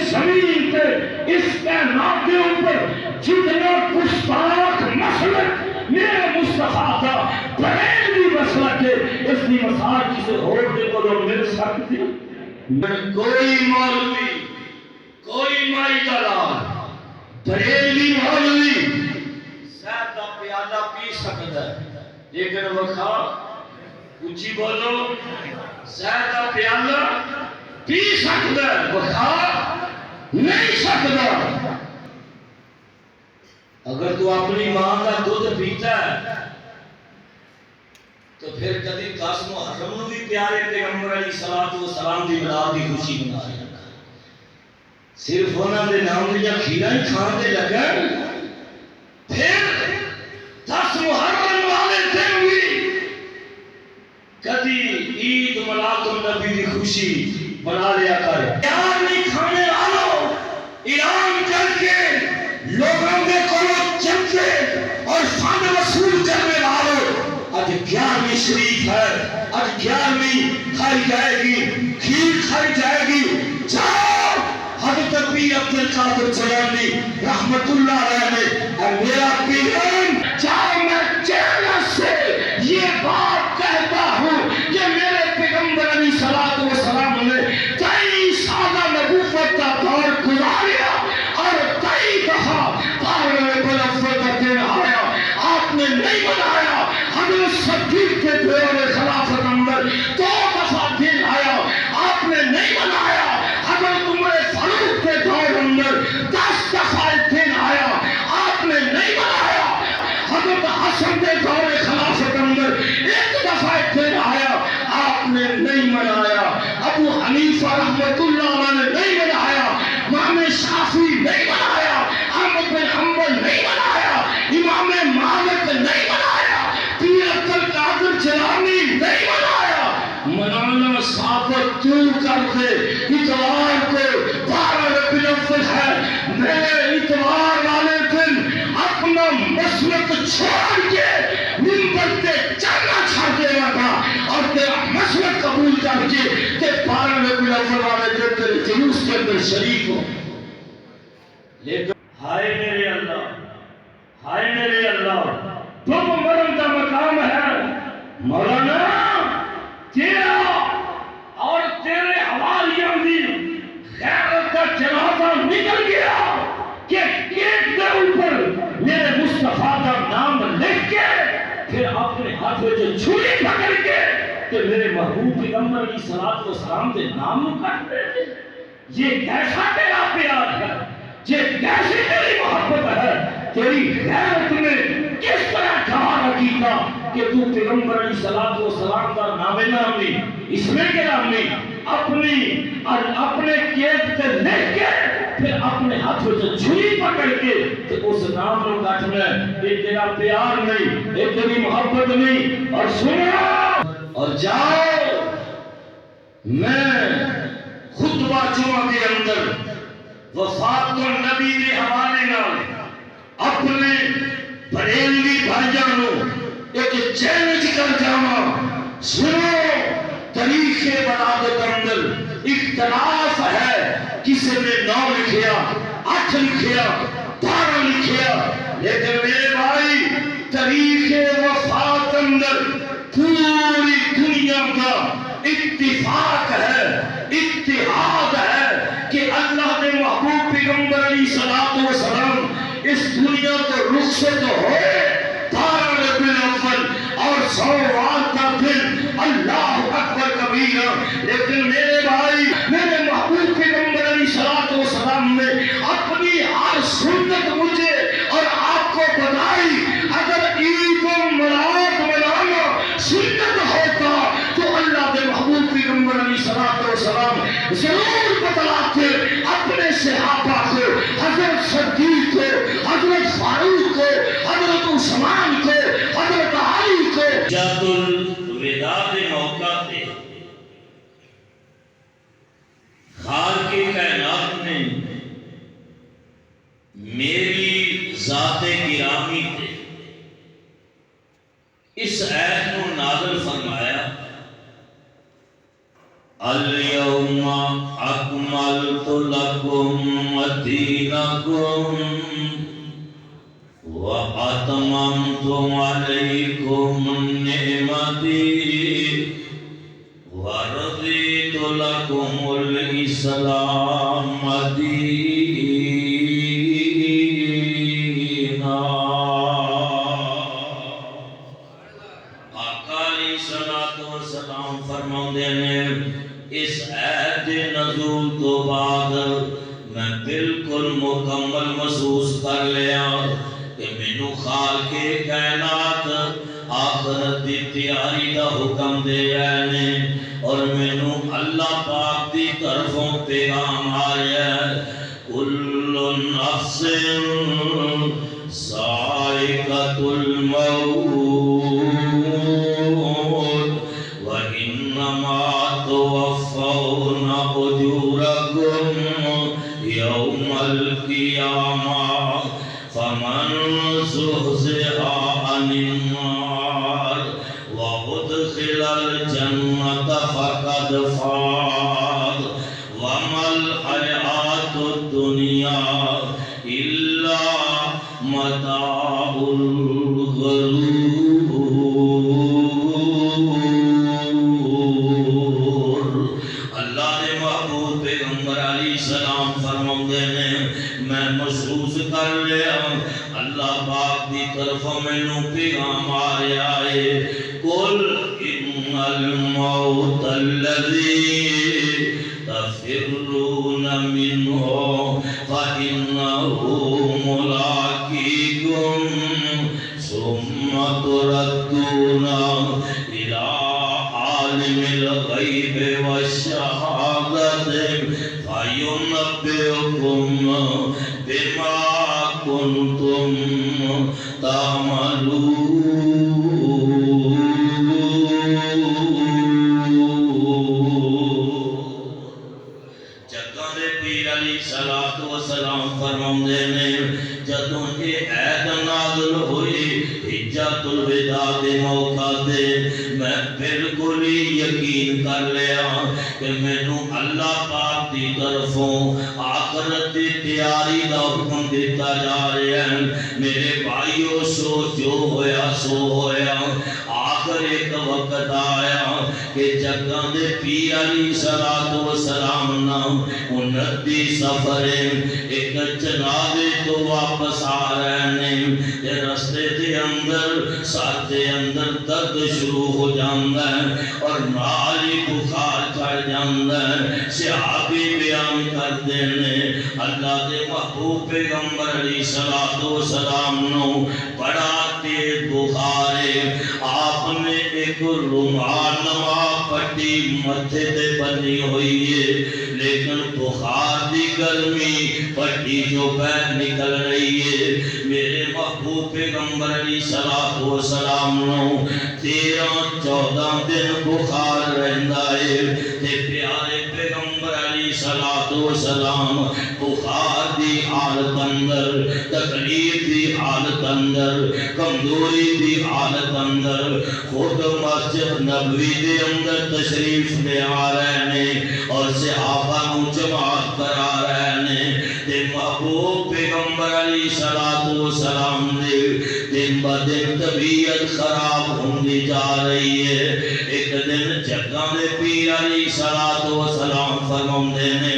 زمین پہ اس کائنات کے اوپر جتنا گستاخ مسلک میرے مصطفیٰ کا بریلوی مسلک ہے، اس کی مثال کسی اور کے کو مل سکتی؟ کوئی مولوی، کوئی مائی دلال بریلوی مولوی شہد کا پیالہ پی سکتا ہے، لیکن وکھا اونچی بولو، شہد کا پیالہ پی سکتا ہے، وکھا نہیں سکتا۔ اگر تو اپنی ماں کا دودھ پیتا ہے تو پھر کبھی 10 محرم نو بھی پیارے پیغمبر علیہ الصلوۃ والسلام دی میلاد دی خوشی منا رہے ہیں، صرف انہوں نے نام دیا کھیرا ہی کھان دے لگا، پھر 10 محرم والے دن بھی کبھی عید میلاد النبی دی خوشی بنا لیا کر، پیار نہیں کھانے والوں اعلان کر کے لوگوں کے کولوں چمچے اور فن وصول کرنے والوں، آج 11ویں شریف ہے، آج 11ویں کھائی جائے گی، کھیر کھائی جائے گی، جاؤ حضرت ابی عبد القادر جیلانی رحمت اللہ علیہ نے اور میرا پیران، چاہے میں چینل سے یہ بات کہتا ہوں کہ میرے پیغمبر علیہ الصلوۃ والسلام نے 23 سالہ نبوت کا دور گزاریا اور 23 دفعہ ربیع الاول کا دن آیا، آپ نے نہیں منایا۔ حضرت صدیق کے دور خلافت اندر 2 دفعہ دن آیا، آپ نے نہیں منایا۔ حضرت عمر فاروق کے دور اندر 10 دفعہ دن آیا، آپ نے نہیں منایا۔ حضرت حسن کے دور خلافت اندر 1 دفعہ دن آیا، آپ نے نہیں منایا۔ ابو حنیفہ رحمت اللہ علیہ نے نہیں منایا، امام شافعی نہیں منایا، احمد بن حنبل نہیں منایا، امام مالک نہیں منایا، پیر عبد القادر جیلانی نہیں منایا۔ منانا ثابت تو کر دے، اتوار کو 12 ربیع الاول ہے، میں اتوار والے دن اپنا مسلک چھوڑ کے منبر پہ چلنا چھوڑ دے گا اور تیرا مسلک قبول کر کے کہ 12 ربیع الاول والے دن تیرے جلوس کے اندر شریک ہو۔ لیکن ہائے میرے اللہ، ہائے میرے اللہ، تم مرن کا مقام ہے مولانا، تیرا اور تیرے حوالیاں دی غیرت کا جنازہ نکل گیا کہ کیک کے اوپر میرے مصطفیٰ کا نام لکھ کے پھر اپنے ہاتھ میں جو چھری پکڑ کے کہ میرے محبوب پیغمبر علیہ الصلوۃ والسلام کے نام کرتے ہیں۔ یہ کیسا تیرا پیار ہے، یہ کیسی تیری محبت ہے، تیری غیرت نے کس طرح جہاں رکھیتا کہ تو پیغمبر علیہ الصلوۃ والسلام کا نام نہیں، اس میں کے نام نہیں، اپنی اور اپنے کیک پہ لکھ کے پھر اپنے ہاتھوں سے چھری پکڑ کے کہ اس نام کو کاٹنا ہے۔ یہ تیرا پیار نہیں، یہ تیری محبت نہیں۔ اور سنو اور جاؤ، میں خطبہ جمعہ کے اندر وفات النبی کے حوالے نال اپنے بریلوی بھائیاں نو ایک چیلنج کر جاواں، سنو تاریخ بلادت اندر اختلاف ہے، کسی نے 9 لکھیا، 8 لکھیا، 12 لکھیا، لیکن میرے بھائی تاریخ وفات اندر پوری دنیا کا اتفاق ہے، اتحاد ہے کہ اللہ نے محبوب پیغمبر علیہ الصلوۃ والسلام اس دنیا کو رخصت ہوئے 12 ربیع الاول اور سوال کا دن، اللہ اکبر کبیرہ۔ لیکن میرے بھائی، میرے محبوب پیغمبر علیہ الصلوۃ والسلام نے اپنی ہر سنت مجھے اور آپ کو بتائی۔ اگر عید و میلاد منانا سنت ہوتا تو اللہ کے محبوب پیغمبر علیہ الصلوۃ والسلام ضرور بتلاتے اپنے صحابہ کو، حضرت صدیق کو، حضرت فاروق کو، حضرت عثمان کو، حضرت علی کو۔ جب الوداع کے موقع پہ خالق کائنات نے میری ذات گرامی پہ اس آیت کو نازل فرمایا، اليوم اکملت لکم دینکم واتممت علیکم نعمتی ورضیت لکم الاسلام دینا۔ آقا علیہ الصلوۃ والسلام فرماندے نے اس عہد نزول تو بعد میں بالکل مکمل محسوس کر لیا کہ مینوں خالق کائنات آخرت دی تیاری دا حکم دے رہے نے اور مینوں اللہ پاک دی طرفوں پیغام آیا ہے کل نفس ذائقۃ الموت وانما توفون اجورکم یوم القیامہ فمن زحزح عن النار وادخل الجنة فقد فاز وما الحیاة الدنیا الا متاع الغرور۔ اللہ نے محبوب پیغمبر علیہ السلام فرماندے نے میں محسوس کر لیا اللہ پاک دی طرفوں مینوں پیغام آ رہا ہے قل ان الموت الذی تفرون منہ فإنہ ملاقیکم ثم تردون إلی عالم الغیب والشہادۃ فینبئکم بما کنتم تعملون۔ جگہ دے پیر علیہ الصلوۃ والسلام فرماندے نے جدوں یہ عہد نازل ہوئی حجۃ الوداع دے موقع تے میں بالکل ہی یقین کر لیا کہ مینوں اللہ پاک دی طرفوں آخرت دی تیاری دا حکم دیتا جا رہا ہے۔ میرے بھائیو سو جو ہویا سو ہویا آخر ایک وقت آیا کہ جگہ دے پیر علیہ الصلوۃ والسلام نا 29 سفر ایک جنازے تو واپس آ رہے ہیں کہ رستے دے اندر ساتھ دے اندر درد شروع ہو جاندہ ہے اور نالی بخار چڑھ جاندہ ہے۔ صحابی بیان کر دینے اللہ دے محبوب پیغمبر علیہ الصلوۃ والسلام نو بڑا تیز بخار ہے۔ آپ نے ایک رومال نما پٹی متھے تے بنی ہوئی ہے لیکن بخار دی گرمی پٹی جو بہت نکل رہی ہے۔ میرے محبوب پیغمبر علیہ الصلوۃ والسلام نو 13-14 دن بخار رہندا ہے تے پیارے پیغمبر علیہ الصلوۃ والسلام بخار دی حالت اندر تکلیف دی حالت اندر کمزوری دی حالت اندر خود مسجد نبوی دے اندر تشریف لے آ رہے ہیں اور صحابہ نو جماعت کرا رہے ہیں تے محبوب پیغمبر علیہ الصلوۃ والسلام نے دن بدن طبیعت خراب ہوندی جا رہی ہے۔ ایک دن جگہ میں پیر علیہ الصلوۃ والسلام فرماندے نے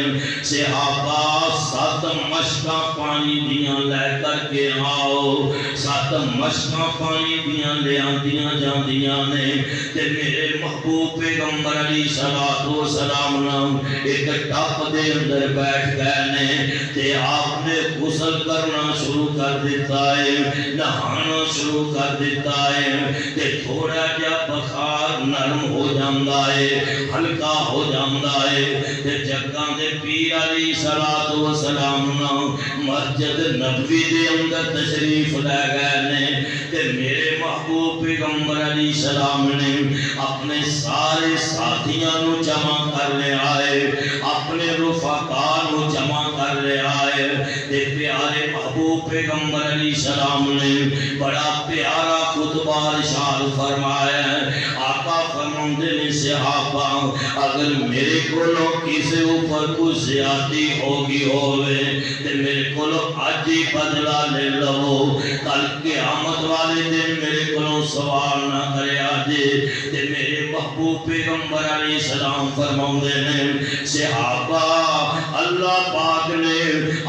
صحابہ 7 مشکاں پانی دیاں لے کر کے آؤ۔ 7 مشکاں پانی دیاں لے آندیاں جاندیاں نے تے میرے محبوب پیغمبر علیہ الصلوۃ والسلام ایک ٹپ دے اندر بیٹھ گئے نے تے آپ نے غسل کرنا شروع کر دیتا ہے نہانا شروع کر دیتا ہے تے تھوڑا جا بخار نرم ہو جاندہ ہے ہلکا ہو جاندہ ہے تے جگہ دے پیر علیہ الصلوۃ والسلام مسجد نبوی دے اندر تشریف لے گئے نے تے میرے محبوب پیغمبر علیہ السلام نے اپنے سارے ساتھیاں نو جمع کر لے آئے اپنے رفقاء نو جمع کر لے آئے تے پیارے محبوب پیغمبر علیہ السلام نے بڑا پیارا خطبہ ارشاد فرمایا ہے۔ آقا فرماندے نے صحابہ اگر میرے کولو کسی اوپر کوئی زیادتی ہوگی ہوئے تے میرے کولو اج ہی بدلہ لے لو کل قیامت والے دن میرے کولو سوال نہ کرے آجے تے میرے محبوب پیغمبر علیہ السلام فرماندے نے صحابہ اللہ پاک نے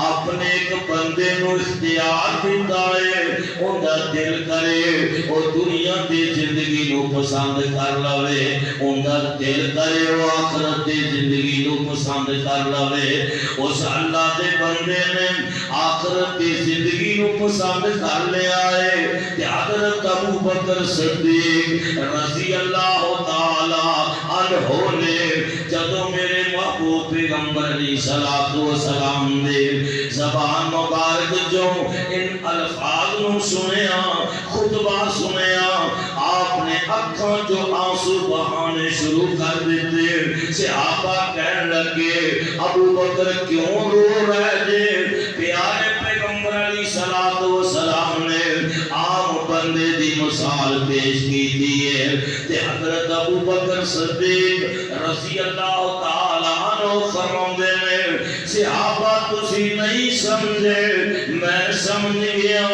اپنے ایک بندے نو اختیار دیتا ہے اوندا دل کرے او دنیا دی زندگی نو پسند کر لوے اوندا دل کرے او آخرت دی زندگی نو پسند کر لوے اس اللہ دے بندے نے آخرت دی زندگی نو پسند کر لیا ہے تے حضرت ابو بکر صدیق رضی اللہ تعالی عنہ نے جدو میرے محبوب پیغمبر علیہ السلام نے زبان مبارک جو ان الفاظ نو سنیا خطبہ سنیا آپ نے اکھاں جو آنسو بہانے شروع کر دیتے صحابہ کہنے لگے ابو بکر کیوں رو رہے جے پیارے پیغمبر علیہ السلام نے عام بندے دی مثال پیش کی دیئے تے حضرت ابو بکر صدیق رضی اللہ تعالیٰ عنہ فرماندے نے صحابہ تسی نہیں سمجھے میں سمجھ گیا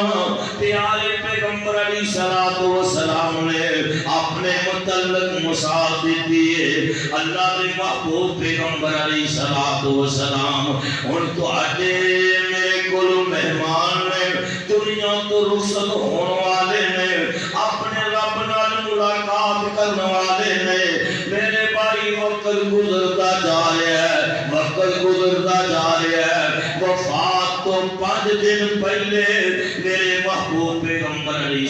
پیارے پیغمبر علیہ السلام نے اپنے متعلق مثال دیتی ہے اللہ دے محبوب پیغمبر علیہ السلام ان تو آتے میرے کل مہمان نے دنیا تو رخصت ہونے والے نے اپنے رب نال ملاقات کرنے والے نے میرے بھائی وقت گزرتا جا رہا ہے وقت گزرتا جا رہا ہے وفات تو 5 دن پہلے میرے محبوب پیغمبر علیہ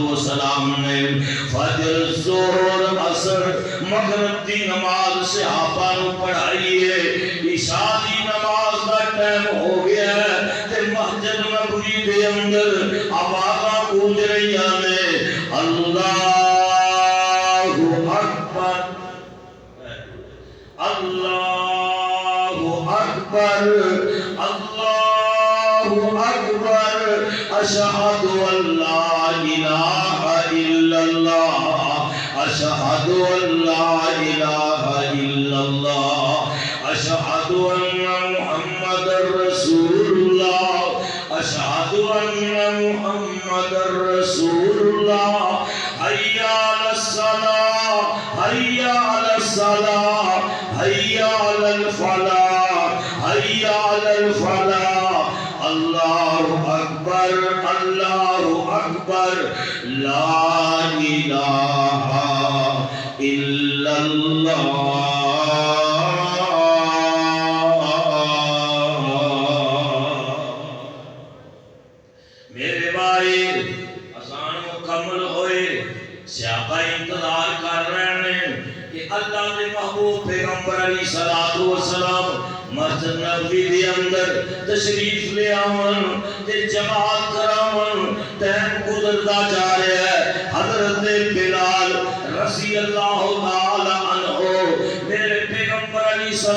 السلام نے فجر ظہر عصر مغرب دی نماز صحابہ نو پڑھائی ہے عشاء دی نماز دا ٹائم ہو گیا ہے تے مسجد نبوی دے اندر آوازاں گونج رہی ہیں اللہ اکبر اللہ اکبر اللہ اکبر اشہد ان لا الہ الا اللہ اشہد ان لا الہ الا اللہ اشہد ان محمد رسول اللہ اشہد ان محمد رسول اللہ حی علی الصلاۃ حی علی الصلاۃ حی علی الفلاح حی علی الفلاح اللہ اکبر لا الہ الا اللہ میرے بھائی اذان مکمل ہوئے صحابہ انتظار کر رہے ہیں کہ اللہ دے محبوب پیغمبر علیہ السلام مسجد نبوی دے اندر تشریف لے آون تے جماعت کراون ٹائم گزرتا جا رہا ہے حضرت بلال رضی اللہ تعالی عنہ میرے پیغمبر علیہ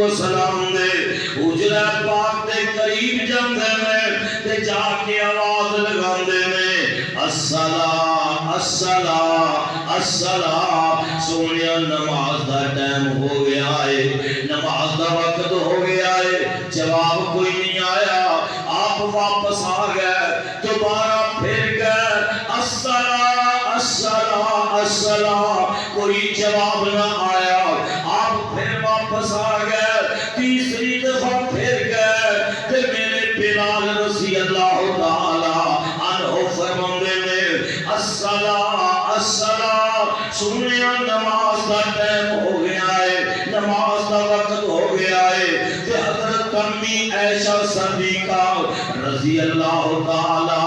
السلام نے حجرہ پاک دے قریب جاندے میں تے جا کے آواز لگاندے میں الصلاۃ الصلاۃ الصلاۃ سونیا نماز دا ٹائم ہو گیا ہے نماز دا وقت ہو گیا ہے جواب کوئی نہیں آیا آپ واپس آ گئے دوبارہ پھر گئے الصلاۃ الصلاۃ الصلاۃ کوئی جواب نہ آیا آپ پھر واپس آ گئے تیسری دفعہ پھر گئے تے میرے بلال رضی اللہ تعالی عنہ فرماندے نے الصلاۃ الصلاۃ سنیا نماز کا ٹائم ہو گیا ہے نماز کا وقت ہو گیا ہے کہ حضرت امی عائشہ صدیقہ رضی اللہ تعالی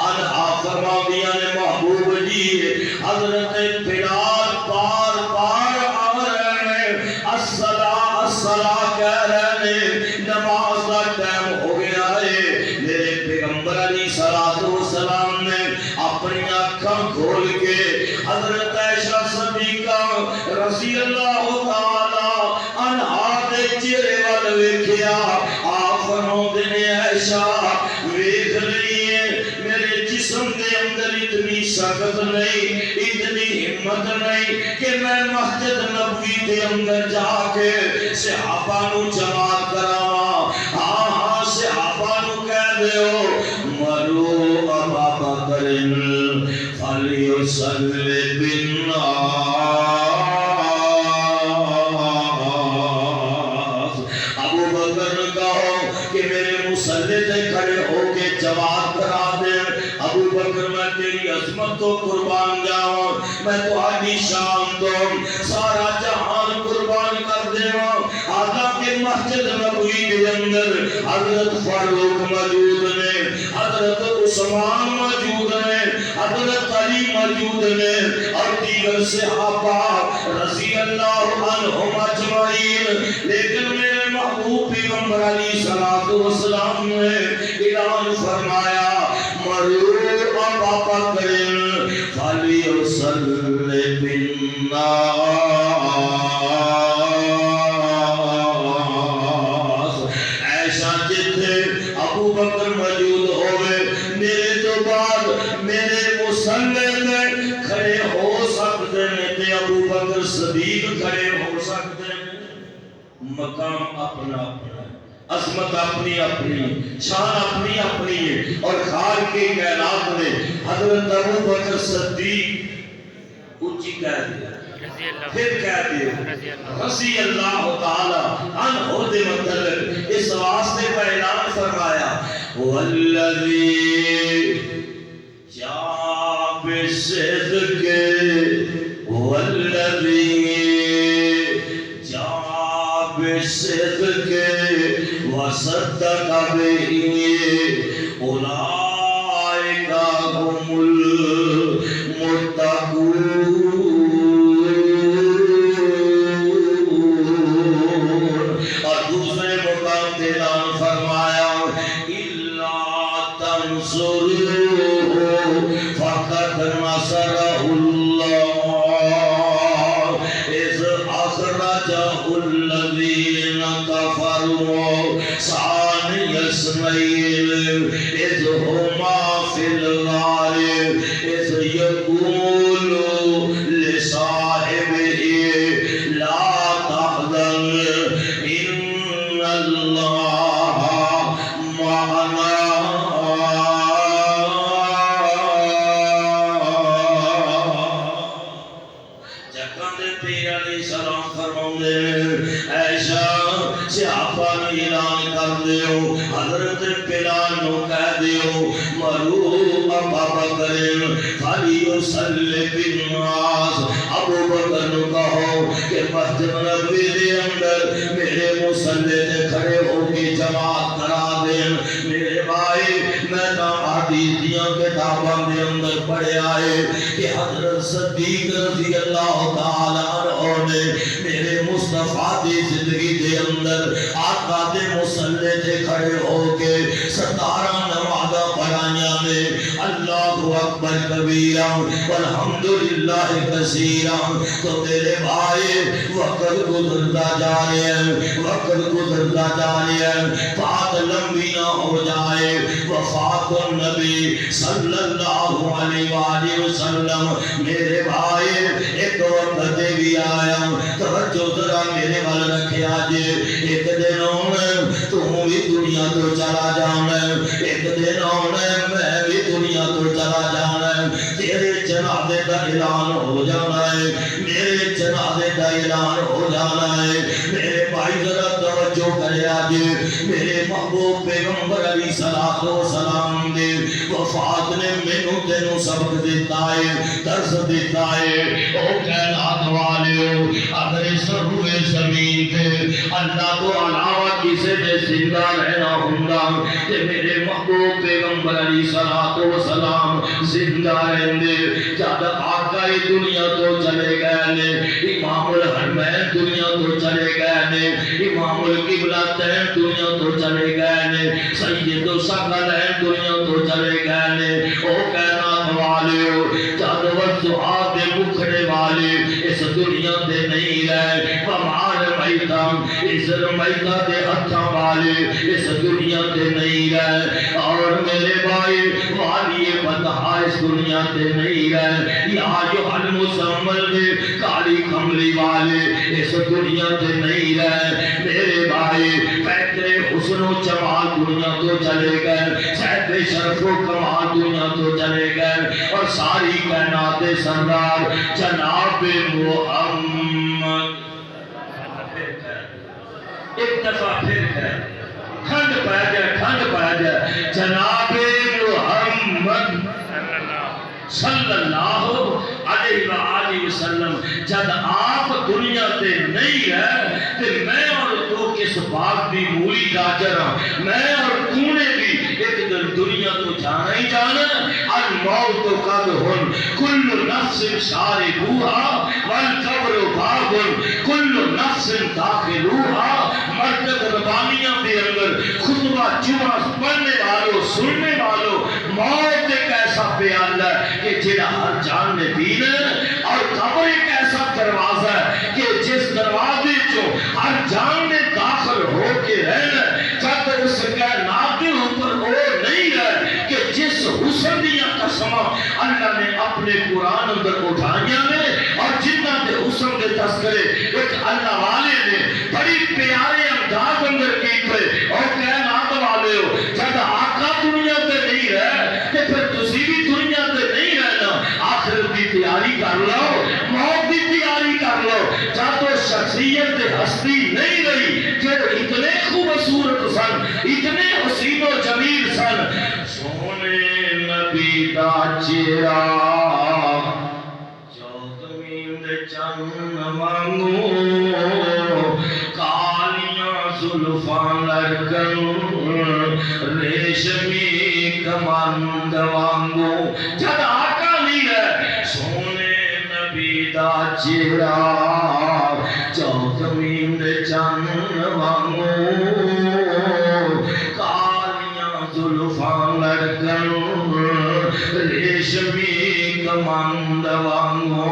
عنہا فرماندیاں نے محبوب جی حضرت بلال بار بار آ رہے ہیں الصلاۃ الصلاۃ کہہ رہے ہیں نماز کا ٹائم ہو گیا ہے میرے پیغمبر علیہ السلام نے اپنی آنکھاں کھول کے حضرت عائشہ صدیقہ رضی اللہ تعالی عنہا دے چہرے وال ویکھیا آپ فرماندے نے عائشہ ویکھ رہی ہے میرے جسم دے اندر اتنی طاقت نہیں اتنی ہمت نہیں کہ میں مسجد نبوی دے اندر جا کے صحابہ نو جماعت کراواں ہاں ہاں صحابہ نو کہہ دیو مرو ابا بکر فلیصلی بالناس ابو بکر نے کہا کہ میرے مصلی تے کھڑے ہو کے جماعت کرا دے ابو بکر میں تیری عظمت تو قربان جاؤں میں تو آدھی شان تو سارا جہان قربان کر دے حالانکہ مسجد نبوی کے اندر حضرت فاروق موجود نے حضرت عثمان موجود نے حضرت علی موجود نے اور دیگر صحابہ رضی اللہ عنہم اجمعین لیکن میرے محبوب پیغمبر علیہ الصلوۃ والسلام نے اعلان فرمایا مرو ابا بکر فلیصلی بالناس ایسا جتھے ابو بکر موجود ہوئے میرے تو بعد میرے مصلی میں کھڑے ہو سکتے ہیں تے ابو بکر صدیق کھڑے ہو سکتے ہیں مقام اپنا اپنا عظمت اپنی اپنی شان اپنی اپنی ہے اور خالق کے کائنات نے حضرت ابو بکر صدیق اونچی کہہ دیا پھر کہہ دیا رضی اللہ تعالی عنہ دے متعلق اس واسطے کا اعلان فرمایا والذی جاء بالصدق والذی جاء بالصدق وصدق به اولئک هم المتقون اور دوسرے مقام پہ اعلان فرمایا الا تنصروه فقد نصره الله اذ اخرجه الذين كفروا ثاني اثنين اذ هما في الغار اذ يقول لصاحبه لا تحزن ان الله معنا حضرت بلال نو کہہ دیو مرو ابا بکر فلیصلی بالناس ابو بکر نو کہو کہ مسجد نبوی دے اندر میرے مصلی تے کھڑے ہو کے جماعت کرا دیں میرے بھائی میں تا حدیثیاں کتاباں دے اندر پڑھے آئے کہ حضرت صدیق رضی اللہ تعالی عنہ نے میرے مصطفیٰ دی زندگی دے اندر آقا دے مصلی تے کھڑے ہو کے 17 نمازاں پڑھائیاں نے اللہ اکبر کبیرا والحمدللہ کثیرا تو تیرے بھائی وقت گزرتا جا رہے ہیں وقت گزرتا جا رہے ہیں بات لمبی نہ ہو جائے وفات النبی صلی اللہ علیہ وآلہ وسلم میرے بھائی ایک وقت دے بھی آیا توجہ ذرا میرے وال رکھے آجے ایک دن ہونے تو بھی دنیا تو چلا جانا ایک دن ہونے میں بھی دنیا تو چلا جانا تیرے جنازے کا اعلان ہو جانا ہے میرے جنازے کا اعلان ہو جانا ہے میرے بھائی ذرا توجہ کرے آجے میرے محبوب پیغمبر علیہ السلام نے وفات نے مینوں تینوں سبق دیتا ہے درس دیتا ہے او کائنات والے اگر اس روئے زمین پہ اللہ کو علاوہ کسے دے زندہ رہنا ہوندا کہ میرے محبوب پیغمبر علیہ السلام زندہ رہندے جب آقا دنیا تو چلے گئے نے امام الحرمین دنیا تو چلے گئے نے امام القبلتین دنیا تو چلے گئے نے سید الثقلین دنیا تو چلے گئے نے او کائنات والے جب وقت دے مکھڑے والے اس دنیا دے نہیں رہے ہمارے رمیتا اس رمیتا دے ہتھاں والے اس دنیا تے نہیں رہے اور میرے بھائی والی بدہا اس دنیا تے نہیں رہے یا جو المسمل دے کالی کملی والے اس دنیا تے نہیں رہے میرے بھائی فیکرے حسن و جمال دنیا تو چلے گئے صحت شرف و کمال دنیا تو چلے گئے اور ساری کائنات سردار جناب محمد ایک دفعہ پھر ہے ٹھنڈ پہ جائے جناب محمد صلی اللہ علیہ وآلہ وسلم جب آپ دنیا تے نہیں ہے تو میں اور تو کس بات بھی مولی گاجر ہوں میں اور تو نے بھی ایک دن دنیا تو جانا ہی جانا الموت قد ہن کل نفس شاربوہا والقبر باب کل نفس داخلوہا مرکز ربانیہ دے اندر خطبہ جمعہ پڑھنے والوں سننے والوں موت ایک ایسا پیال ہے کہ جنہ ہر جان میں دین ہے اور قبر ایک ایسا دروازہ ہے کہ جس دروازے جو ہر جان میں داخل ہو کے رہنا جب اس کائنات کے اوپر وہ نہیں ہے کہ جس حسن دیا قسمہ اللہ نے اپنے قرآن اندر اٹھائیاں میں اور جنہ دے حسن دے تذکرے ایک اللہ والے نے بڑی پیارے انداز اندر کی تھے اور کائنات والے ہو جب آقا دنیا تے نہیں رہے کہ پھر تسی بھی دنیا تے نہیں رہنا آخرت کی تیاری کر لو موت کی تیاری کر لو جب تو شخصیت ہستی نہیں رہی کہ اتنے خوبصورت سن اتنے حسین و جمیل سن سونے نبی دا چہرہ چودمین دے چن وانگو کالیاں زلفاں لڑکن ریشمی کمند وانگو جد آقا نہیں ہے سونے نبی دا چہرہ چودمین دے چن وانگو کالیاں زلفاں لڑکن ریشمی کمند وانگو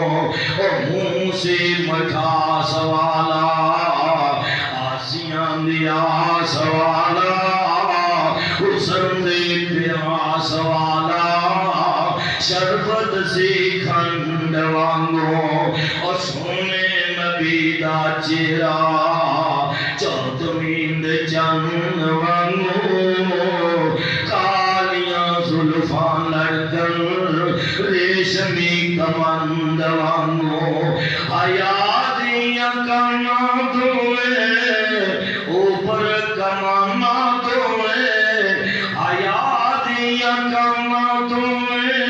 اور منہ سے مٹھاس والا آسیاں دیا سوالا حسن دے پیاس والا شربت سے کھنڈ وانگو اور سونے نبی دا چہرہ چودمین دے چن وانگو کالیاں زلفاں لڑکن ریشمی کمند وانگو حیا دیاں کماں دوئے اوپر کمانا دوئے حیا دیاں کماں دوئے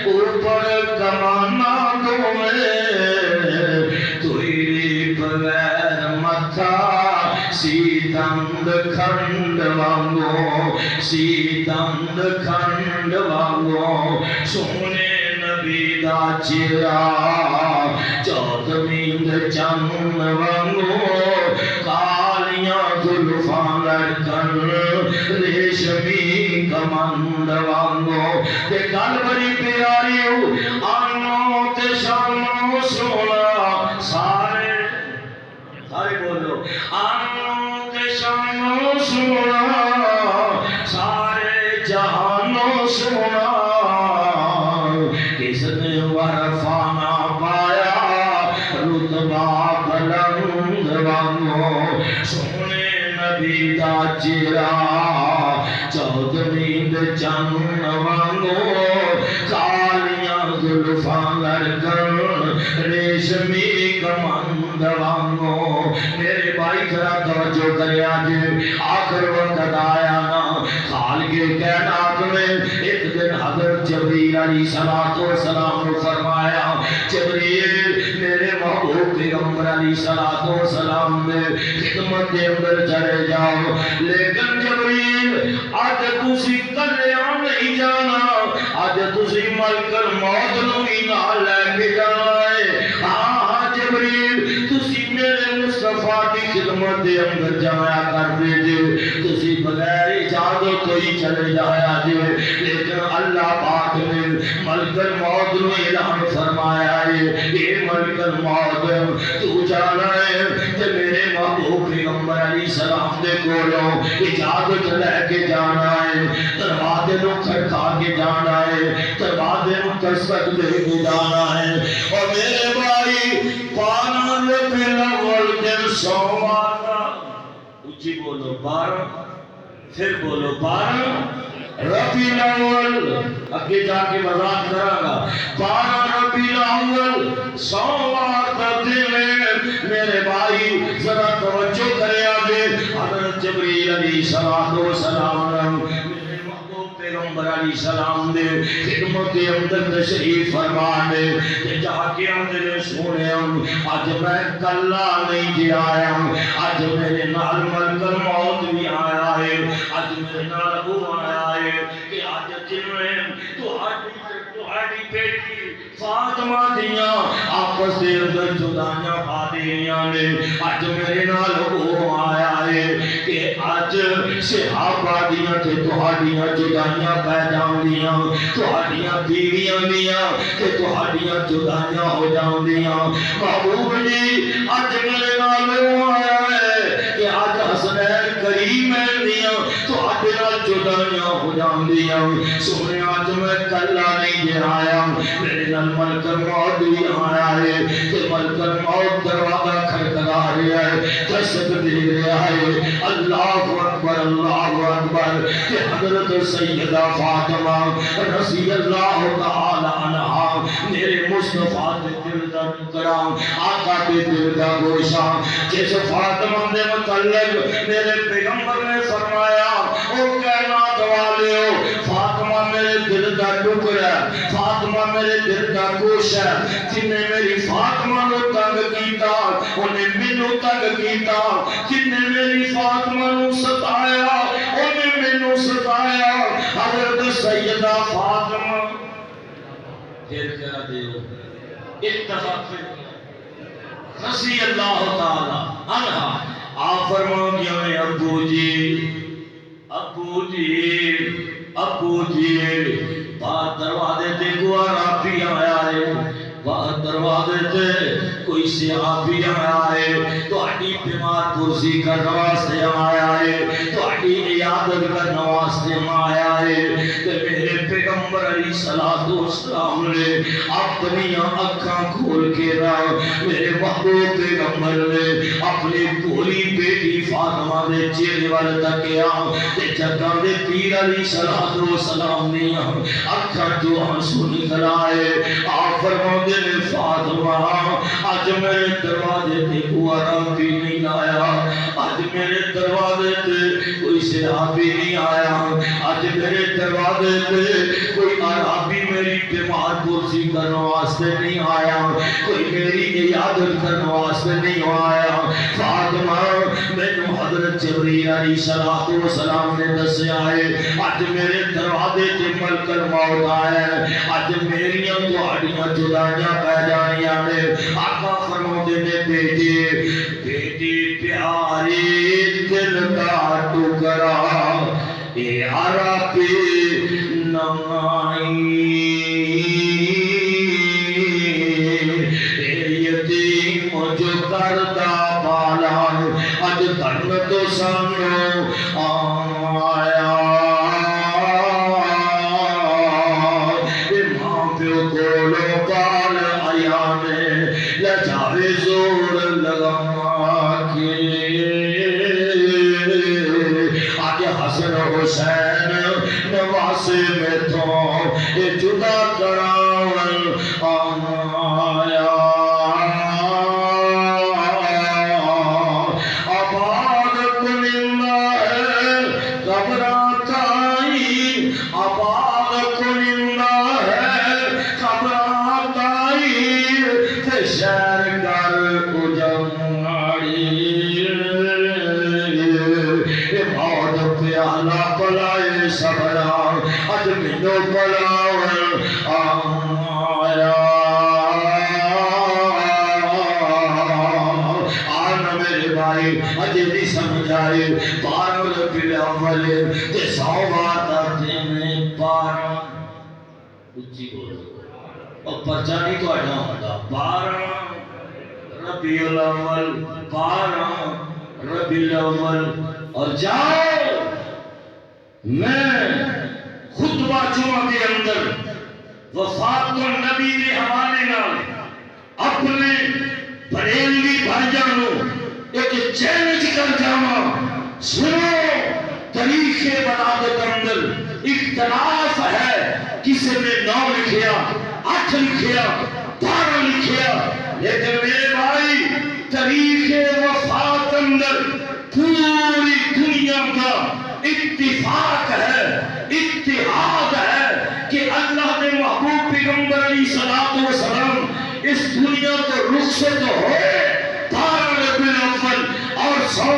اوپر کمانا دوئے توئی بغیر متھا سیدند کھنڈ وانگو سیدند کھنڈ وانگو سونے نبی دا چہرہ چودمین دے چن وانگو کالیاں زلفاں لڑکن ریشمی کمند وانگو تے گل بڑی پیاری ہو آنو تے شانو سونا سارے بولو آنو تے شانو سونا سارے جہانو سونا کس نے ورفانا پایا رتبہ بلند وانگو سونے نبی دا چہرہ چودمین دے چن وانگو کالیاں زلفاں لڑکن ریشمی کمند وانگو میرے بھائی ذرا توجہ کرے آج آخر وقت آیا نا خالق کائنات میں ایک دن حضرت جبریل علیہ السلام نے فرمایا جبریل میرے محبوب پیغمبر علیہ السلام نے خدمت کے اندر چلے جاؤ لیکن جبریل آج تسی کلیاں نہیں جانا آج تسی ملکل موت نو ہی نال لے کے جانا ہے ہاں جبریل تسی میرے مصطفیٰ کی خدمت کے اندر جایا کر دے تسی بغیر اجازت تو ہی چلے جایا لیکن اللہ پاک نے ملک الموت نے اعلان فرمایا ہے اے ملک الموت تو جانا ہے تے میرے محبوب پیغمبر علیہ السلام دے کولوں اجازت لے کے جانا ہے دروازے نو کھڑکا کے جانا ہے دروازے نو دستک دے کے جانا ہے اور میرے بھائی پانا ربی الاول دن سوموار کا اچھی بولو 12 پھر بولو 12 ربی الاول اگے جا کے وضاحت کراں گا 12 ربی الاول سوموار کا دن میرے بھائی ذرا توجہ کرے آگے حضرت جبریل علیہ السلام میرے محبوب پیغمبر علیہ السلام دے خدمت کے اندر تشریف فرمانے کہ جا کے اندر سونے آج میں کلا نہیں جی آیا آج میرے نال ملک الموت بھی آیا ہے آج میرے نال وہ آیا ہے کہ آج جنہیں تو آڈی بیٹی فاطمہ دیاں آپس دے اندر جدائیاں پا دیاں نے آج میرے نال وہ آیا ہے کہ آج صحابہ دیاں تے تہاڈیاں جدائیاں پہ جاندیاں تہاڈیاں بیویاں دیاں تے تہاڈیاں جدائیاں ہو جاندیاں محبوب جی آج میرے نال وہ آیا ہے کہ آج حسنین کریمین دیاں تہاڈے نال جدائیاں ہو جاندیاں سونے آج میں کلا نہیں جے آیا میرے نال ملک الموت بھی آیا ہے کہ ملک الموت دروازہ کھڑکا رہا ہے دستک دے رہا ہے اللہ اکبر کہ حضرت سیدہ فاطمہ رضی اللہ تعالی عنہا میرے مصطفیٰ دے دل دا ٹکڑا آقا دے دل دا گوشہ جس فاطمہ دے متعلق میرے پیغمبر نے فرمایا او کائنات والے فاطمہ میرے دل دا ٹکڑا فاطمہ میرے دل دا گوشہ جن نے میری فاطمہ نو تنگ کیتا انہیں مینوں تنگ کیتا جن نے میری فاطمہ نو ستایا انہیں مینوں ستایا حضرت سیدہ فاطمہ پھر کیا دیو اتفاق رضی اللہ تعالی عنہا آپ فرماؤ گیا میں ابو جی باہر دروازے تے گوارا بھی آیا ہے باہر دروازے تے کوئی صحابی آیا ہے تو اڈی بیمار پرسی کرنے واسطے آیا ہے تو اڈی عیادت کرنے واسطے آیا ہے کہ میرے پیغمبر علیہ السلام نے اپنی آنکھاں کھول کے رہا میرے محبوب پیغمبر نے اپنی بھولی بیٹی فاطمہ دے چہرے وال تکیا تے جگہ دے پیر علیہ السلام نے آنکھاں جو آنسو نکل آئے آپ فرماتے نے فاطمہ آج میرے دروازے تے کوئی عربی نہیں آیا آج میرے دروازے تے کوئی صحابی نہیں آیا آج میرے دروازے تے کوئی عربی میری بیمار پرسی کرنے واسطے نہیں آیا کوئی میری عیادت کرنے واسطے نہیں آیا فاطمہ مینوں حضرت جبریل علیہ السلام نے دسیا ہے آج میرے دروازے تے ملک الموت آیا ہے آج میریاں تہاڈیاں جدائیاں پہ جانیاں نے آقا فرماتے نے بیٹی پیاری دل کا ٹکڑا اے عربی نمائی اے یتیم جو کردہ بالا اج تن تو سانو آیا اے ماں پیو کولو بال آیا نے لجاوے زور لگا کے آج حسن حسین نواسے میں تو یہ جدا کراون آیا آباد کنندہ ہے قبرات آئی آباد کنندہ ہے قبرات آئی تے شہر کر اجاڑی موت پیالہ پلائے سبرا اج مینوں پلاون آیا آنا میرے بھائی اج نہیں سمجھائے 12 ربیع الاول تے 100 بات دن 12 اچھی بولو اور پرچہ نہیں تو اڈا ہوگا 12 ربیع الاول 12 ربیع الاول اور جاؤ میں خطبہ جمعہ کے اندر وفات النبی کے حوالے نال اپنے بریلوی بھائیانوں ایک چیلنج کر جاواں سنو تاریخ بلادت اندر اختلاف ہے کسی نے 9 لکھیا 8 لکھیا 12 لکھیا لیکن میرے بھائی تاریخ وفات اندر پوری دنیا کا اتفاق ہے اتحاد ہے کہ اللہ نے محبوب پیغمبر علیہ السلام اس دنیا کو رخصت ہوئے 12 ربیع الاول اور 100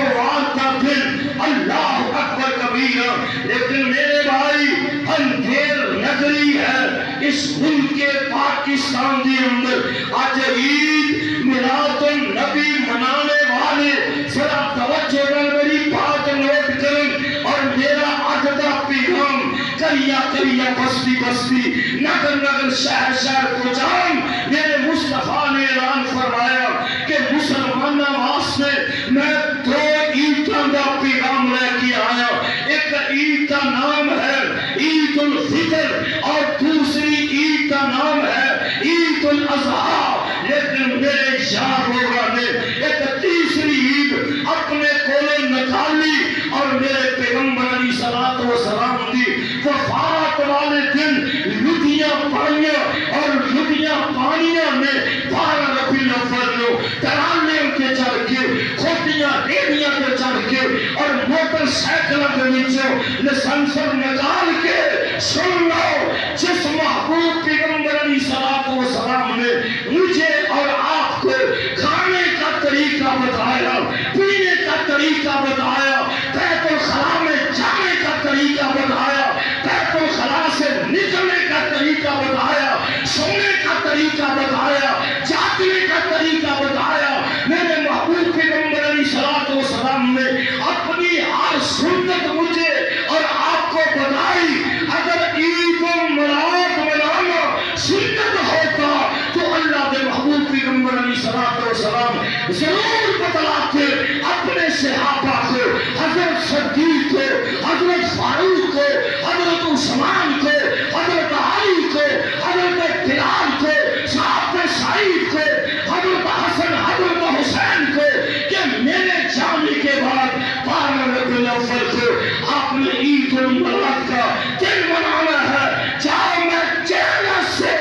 کا دن اللہ اکبر کبیرہ لیکن میرے بھائی اندھیر نگری ہے اس ملک پاکستان کے اندر آج عید میلاد النبی منانے والے ذرا توجہ نال میری بات نوٹ کریں اور میرا آج کا پیغام کریا کریا بستی بستی نگر نگر شہر شہر کو جان میرے مصطفیٰ نے اعلان فرمایا کہ مسلمانوں واسطے میں 2 عیداں دا پیغام لے کے آیا ایک عید کا نام ہے عید الفطر اور دوسری عید کا نام ہے عید الاضحیٰ لیکن میرے یار لوگوں نے ایک تیسری عید اپنے کولے نکالی اور میرے پیغمبر علیہ السلام دی وفات والے دن لدیاں پانیاں اور لدیاں پانیاں میں 12 ربیع الاول کو ترانے کے چڑھ کے کھوٹیاں ریڑیاں کے چڑھ کے اور موٹر سائیکلوں کے نیچے لسنسر نکال کے سن لو جس محبوب پیغمبر علیہ السلام نے مجھے اور آپ کو کھانے کا طریقہ بتایا پینے کا طریقہ بتایا بیت الخلاء میں جانے کا طریقہ بتایا بیت الخلاء سے نکلنے کا طریقہ بتایا سونے کا طریقہ بتایا جاگنے کا طریقہ بتایا میرے محبوب پیغمبر علیہ السلام نے اپنی ہر سنت مجھے اور آپ کو بتائی اگر عید میلاد منانا سنت ہوتا تو اللہ کے محبوب پیغمبر علیہ السلام ضرور بتلاتے اپنے صحابہ کو حضرت صدیق کو حضرت فاروق کو حضرت عثمان کو حضرت علی کو حضرت بلال کو صحابہ سعید کو حضرت حسن حضرت حسین کو کہ میرے جانے کے بعد 12 ربیع الاول کو آپ نے عید الملاد کا دن منانا ہے جہاں میں چیلنج سے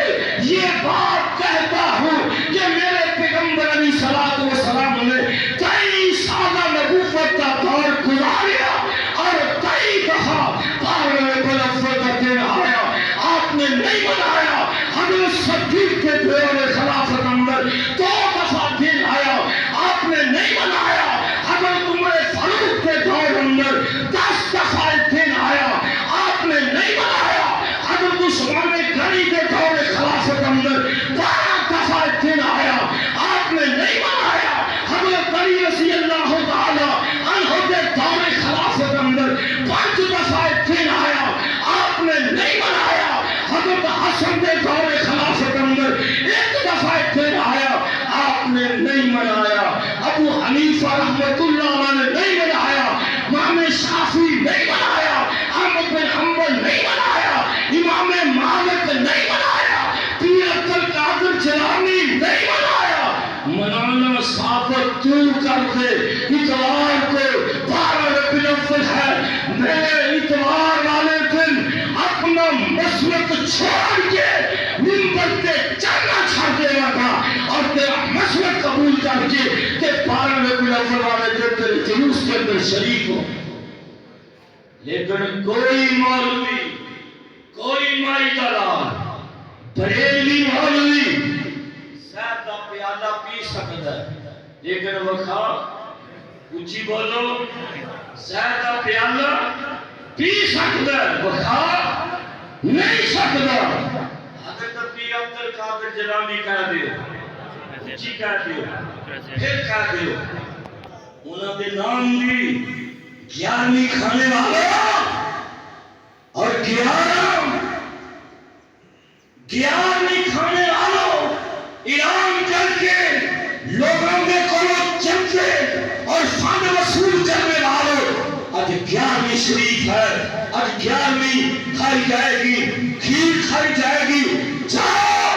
یہ بات کہتا ہوں کہ میرے پیغمبر علیہ السلام نے 23 سال نبوت کا دور گزاریا اور 23 دفعہ 12 ربیع الاول کا دن آیا آپ نے نہیں منایا حضرت صدیق کے دور خلافت اندر 2 دفعہ دن آیا آپ نے نہیں منایا حضرت عمر فاروق کے دور اندر 10 دفعہ دن آیا آپ نے نہیں منایا حضرت عثمان غنی کے دور خلافت اندر 12 دفعہ دن آیا آپ نے نہیں منایا حضرت علی رضی اللہ تعالی عنہ کے دور خلافت اندر 5 دفعہ دن آیا آپ نے نہیں منایا حضرت حسن کے دور خلافت اندر 1 دفعہ دن آیا آپ نے نہیں منایا ابو حنیفہ رحمۃ اللہ علیہ نے نہیں منایا امام شافعی نہیں منایا احمد بن حنبل نہیں منایا امام مالک نہیں منایا پیر عبد القادر جیلانی نہیں منایا منانا ثابت تو کر دے اتوار کو 12 ربیع الاول ہے میں اتوار والے دن اپنا مسلک چھوڑ کے منبر پہ چلنا چھوڑ دے گا اور تیرا مسلک قبول کر کے کہ 12 ربیع الاول والے دن تیرے جلوس کے اندر شریک ہو لیکن کوئی مولوی کوئی مائی دلال بریلی مولوی شہد کا پیالہ پی سکتا ہے لیکن وکھا اچھی بولو شہد کا پیالہ پی سکتا ہے وکھا نہیں سکتا حضرت پیر عبد القادر جیلانی کہہ دیو اچھی کہہ دیو پھر کہہ دیو انہوں نے نام دی 11ویں کھانے والا اور 11 پیار نہیں کھانے والوں اعلان کر کے لوگوں کے کولوں چلتے اور فن وصول کرنے والوں آج 11ویں شریف ہے، آج 11ویں کھائی جائے گی، کھیر کھائی جائے گی، جاؤ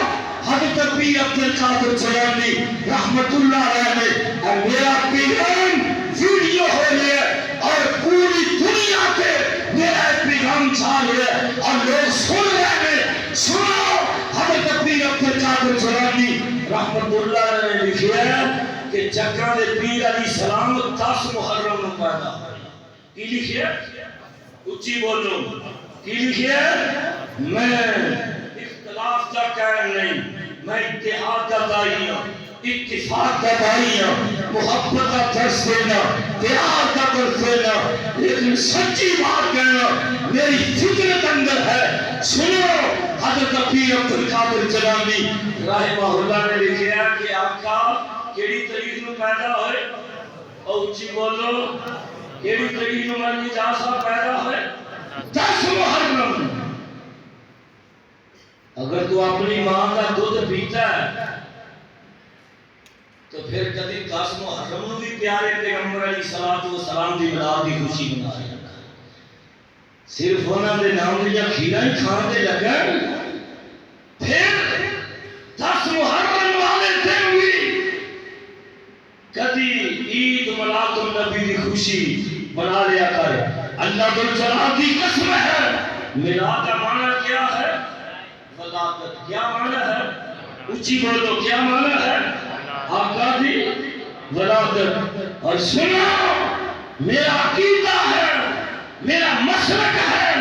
حضرت پیر عبد القادر جیلانی رحمت اللہ علیہ نے میرا پیغام ویڈیو ہو رہی ہے اور پوری دنیا کے میرا پیغام چال رہا ہے اور لوگ سن رہے ہیں، سنو حضرت پیر عبد القادر جیلانی رحمت اللہ علیہ نے لکھا ہے کہ جگہ دے پیر علیہ السلام 10 محرم نو پیدا ہوئے۔ کی لکھا ہے؟ اچھی بولو، کی لکھا ہے؟ میں اختلاف کا قائل نہیں، میں اتحاد کا داعی ہوں، اتفاق کا داعی ہوں، محبت کا درس دینا، پیار کا درس دینا، لیکن سچی بات کہنا میری فطرت اندر ہے۔ سنو حضرت پیر عبد القادر جیلانی رحمہ اللہ نے لکھا کہ آقا کیڑی تاریخ نو پیدا ہوئے؟ اور اچھی بولو، کیڑی تاریخ نو مولوی جان صاحب پیدا ہوئے؟ 10 محرم۔ اگر تو اپنی ماں کا دودھ پیتا ہے تو پھر کبھی 10 محرم نو بھی پیارے پیغمبر علیہ الصلوۃ والسلام دی میلاد دی خوشی منا رہا ہے۔ صرف انہاں دے نام دیا کھیرا ہی کھان دے لگن، پھر 10 محرم والے دن بھی کبھی عید میلاد النبی دی خوشی بنا لیا کر۔ اللہ ذوالجلال کی قسم ہے، میلاد کا معنی کیا ہے؟ ولادت۔ کیا معنی ہے؟ اچھی بولو، کیا معنی ہے؟ آقا دی ولادت۔ اور سنو میرا عقیدہ ہے، میرا مسلک ہے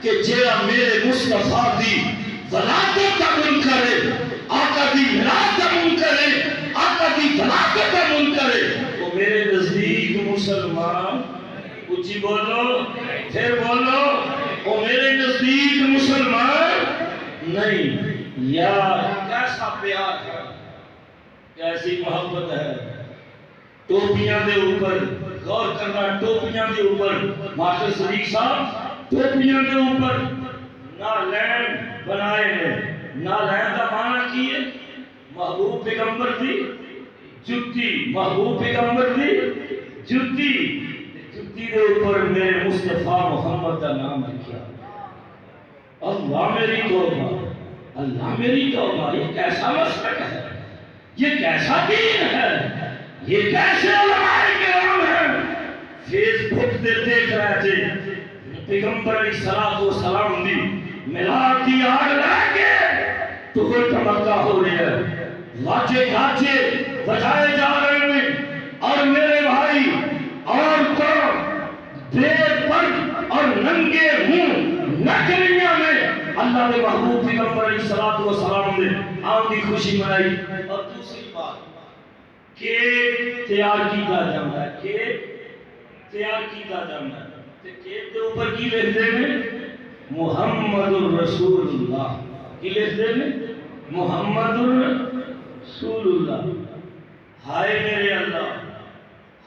کہ جیڑا میرے مصطفیٰ دی ولادت کا منکر ہے، آقا دی میلاد کا منکر ہے، آقا دی ولادت کا منکر ہے، وہ میرے نزدیک مسلمان، اچھی بولو پھر بولو، وہ میرے نزدیک مسلمان نہیں۔ یا کیسا پیار ہے، کیسی محبت ہے۔ ٹوپیاں دے اوپر غور کرنا، ٹوپیاں دے اوپر ماسٹر صدیق صاحب ٹوپیاں دے اوپر نالین بنائے ہیں۔ نالین کا معنی کی ہے؟ محبوب پیغمبر دی جُتی، محبوب پیغمبر دی جُتی، جُتی دے اوپر میرے مصطفیٰ محمد کا نام لکھا۔ اللہ میری توبہ، اللہ میری توبہ، یہ کیسا مسلک ہے، یہ کیسا دین ہے، یہ کیسے علماء کرام ہیں۔ فیس بک دے دیکھ رہے تھے پیغمبر علیہ الصلوۃ والسلام دی میلاد کی آگ لے کے ٹکڑ ٹمکا ہو رہی ہے، واجے گاجے بجائے جا رہے ہیں، اور میرے بھائی عورتوں بے پرد اور ننگے منہ نچنیاں میں اللہ کے محبوب پیغمبر علیہ الصلوۃ والسلام نے آن کی خوشی منائی۔ اور دوسری بات کیک تیار کیتا جاتا ہے، کیک تیار کیتا جاتا ہے، تے کیک دے اوپر کی لکھتے ہیں؟ محمد الرسول اللہ۔ کی لکھتے ہیں؟ محمد الرسول اللہ۔ ہائے میرے اللہ،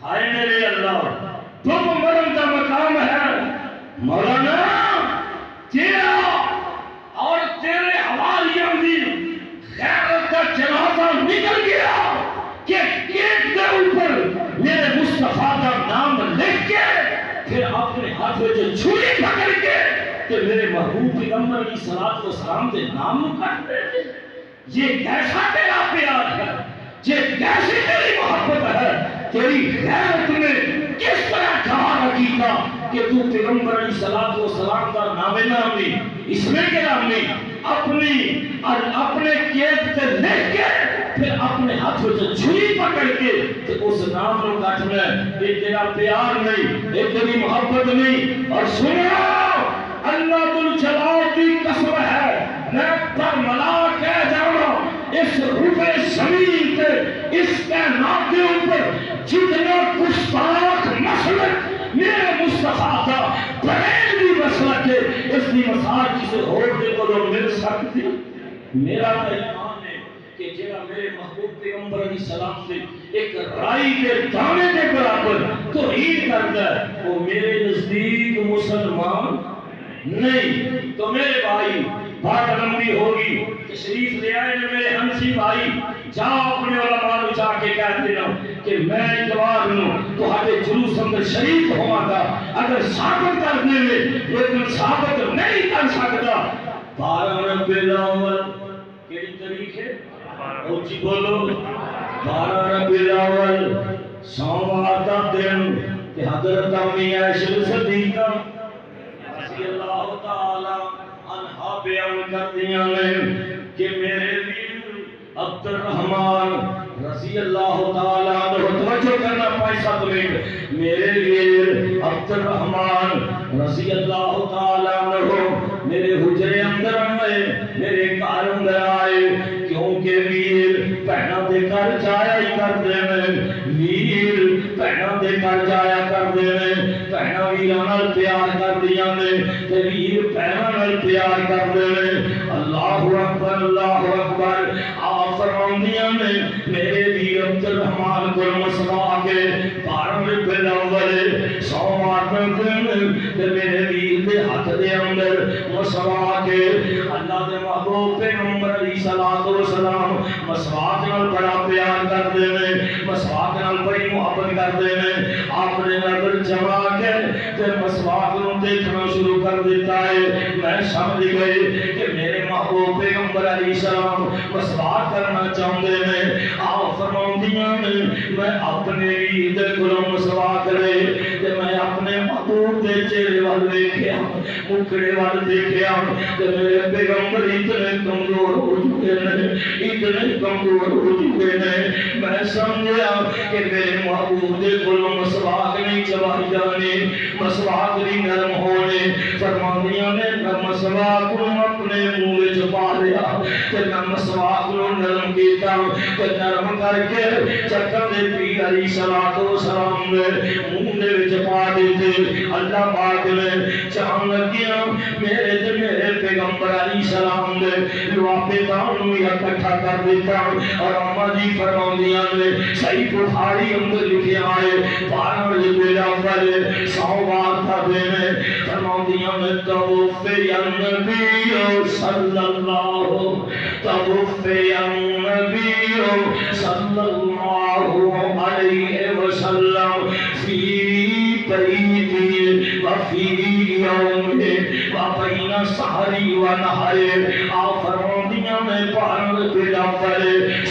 ہائے میرے اللہ، تم مرن کا مقام ہے مولانا تیرا اور تیرے حوالیاں دی غیرت کا جنازہ نکل گیا کہ کیک کے اوپر میرے مصطفیٰ کا نام لکھ کے پھر اپنے ہاتھ میں چھری پکڑ کے کہ میرے محبوب پیغمبر علیہ الصلوۃ والسلام کے نام کرتے ہیں۔ یہ کیسا تیرا پیار ہے، یہ کیسی تیری محبت ہے، تیری غیرت نے کس طرح کہا کیتا کہ تو پیغمبر علیہ الصلوۃ والسلام کا نام نامی اس میں کے نامی اپنی اور اپنے کیک تے لکھ کے پھر اپنے ہاتھ میں چھری پکڑ کے تو اس نام کو کاٹنا ہے۔ یہ تیرا پیار نہیں، یہ تیری محبت نہیں۔ اور سنو اللہ ذوالجلال کی قسم ہے، میں پر ملا کہہ جانا اس روح زمین کے اس کائنات کے اوپر جتنا گستاخ مسلک میرے مصطفیٰ کا بریلوی مسلک ہے، اس کی مثال کسی اور کے کو مل سکتی۔ میرا ایمان ہے کہ جہاں میرے محبوب پیغمبر علیہ السلام سے ایک رائی کے دانے کے برابر توہین کرتا ہے، وہ میرے نزدیک مسلمان نہیں۔ تو میرے بھائی بات لمبی ہوگی، تشریف لے آئے میرے ہنسی بھائی، جاؤ اپنے علماء کو جا کے کہہ دینا کہ میں اتوار ہوں تو ہمیں جلوس اندر شریک ہوا تھا، اگر ثابت کرنے میں لیکن ثابت نہیں کر سکتا 12 ربیع الاول کیڑی تاریخ ہے؟ اونچی بولو، 12 ربیع الاول سوموار کا دن کہ حضرت امی عائشہ صدیقہ رضی اللہ تعالی عنہا بیان کرتیاں نے کہ میرے ویر عبد الرحمن رضی اللہ تعالی عنہ، توجہ کرنا 5-7 منٹ، میرے ویر عبد الرحمن رضی اللہ تعالی عنہ میرے حجرے اندر آئے، میرے گھر اندر آئے، کیونکہ ویر بہناں دے گھر جایا ہی کرتے ہیں، ویر بہناں دے گھر جایا کرتے ہیں، بہناں ویراں نال پیار کردیاں نے تے ویر بہناں نال پیار کرتے ہیں۔ اللہ اکبر اللہ اکبر، آپ فرماندیاں نے میرے ویر عبد الرحمن کو مسوا کے 12 ربیع الاول سوموار کا دن تے میرے ویر دے ہاتھ دے اندر مسوا کے اللہ دے محبوب پیغمبر علیہ الصلوۃ والسلام مسواک نال بڑا پیار کرتے ہیں، مسواک نال بڑی محبت کرتے ہیں۔ آپ نے نظر جما کے تے مسواک نو دیکھنا شروع کر دیتا ہے، میں سمجھ گئی کہ میرے محبوب پیغمبر علیہ السلام مسواک کرنا چاہتے ہیں۔ آپ فرماندیاں نے میں اپنے ویر دے کولوں مسواک لے تے میں اپنے محبوب دے چہرے وال ویکھیا، مکھڑے وال دیکھیا تے میرے پیغمبر اتنے کمزور ہو چکے ہیں، اتنے کمزور ہو چکے ہیں، میں سمجھا کہ میرے محبوب دے کولوں مسواک نہیں چبائی جانی، مسواک نہیں نرم ہونے۔ فرماندیاں نے میں مسواک کو اپنے منہ وچ پا لیا تے میں مسواک کو نرم کیتا تے نرم کر کے چکن دے پیر علیہ الصلوۃ والسلام دے منہ دے وچ پا دیتے۔ اللہ پاک نے چاہن لگیا میرے تے میرے پیغمبر علیہ السلام دے لوابے دان نو اکٹھا کر دیتا، اور اما جی فرماندیاں نے صحیح بخاری اندر لکھیا ہے 12 ربیع الاول سوموار کا دن، فرماندیاں نے توفی النبی صلی اللہ صلی اللہ علیہ وسلم فی بیتی وفی یوم وبین سحری و نحری۔ آپ فرماندیاں نے 12 ربیع الاول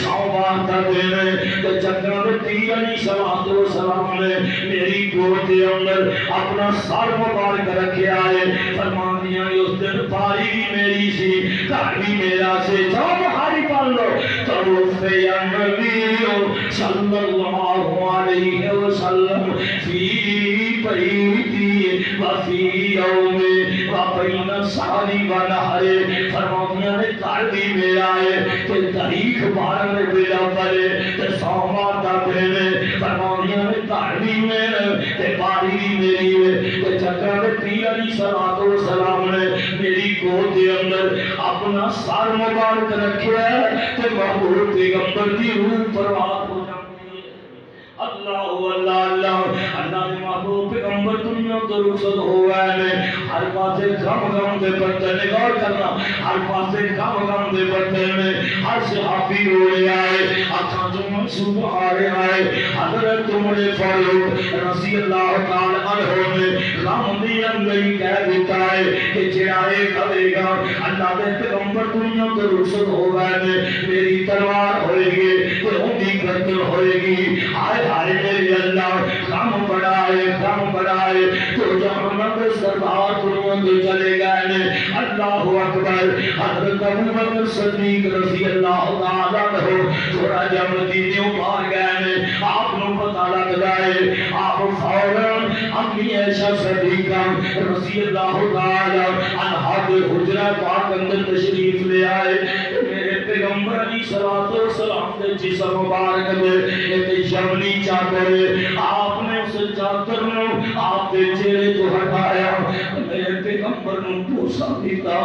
سوموار کا دن تے جناب پیر علیہ الصلوۃ والسلام نے میری گود کے اندر اپنا سر مبارک رکھیا ہے۔ فرماندیاں نے اس دن باری بھی میری سی، گھر بھی میرا سے، جو بخاری پڑھ لو، توفی النبی صلی اللہ علیہ وسلم فی بیتی وفی یوم وبین سحری و نحری۔ فرماندیاں نے گھر بھی میرا ہے کہ تاریخ 12 ربیع الاول تے سوموار کا دن، فرماندیاں نے گھر بھی میرا تے باری بھی میری ہے تے چکر پیر علیہ الصلوۃ والسلام نے میری گود کے اندر اپنا سر مبارک رکھیا تے محبوب پیغمبر کی روح پرواز ہو جاتی ہے۔ اللہ اللہ اللہ، اللہ کے محبوب پیغمبر دنیا تو رخصت ہوا ہے، ہر پاسے غم غم دے برتن، غور کرنا، ہر پاسے غم غم دے برتن میں ہر صحابی رو رہا ہے، آنکھاں جو منصوب آ رہا ہے۔ حضرت عمر فاروق رضی اللہ تعالی عنہ نے غم دی اندر کہہ دیتا ہے کہ جڑے کرے گا اللہ دے پیغمبر دنیا تو رخصت ہوا ہے، میری تلوار ہوئے گی تو ان کی گردن ہوئے گی۔ ہائے ہائے میرے اللہ، غم بڑھائے تو جہنم کے سردار دنیا تو چلے گئے۔ اللہ اکبر۔ حضرت ابوبکر صدیق رضی اللہ تعالی عنہ تھوڑا جب مدینے باہر گئے، آپ کو پتہ لگتا ہے، آپ فوراً امی عائشہ صدیقہ رضی اللہ تعالی عنہا کے حجرہ پاک اندر تشریف لے آئے۔ میرے پیغمبر علیہ الصلوۃ والسلام کے جسم مبارک میں ایک شملی چادر، آپ نے اس چادر نو آپ کے چہرے تو ہٹایا، میرے پیغمبر نو بوسا دیتا،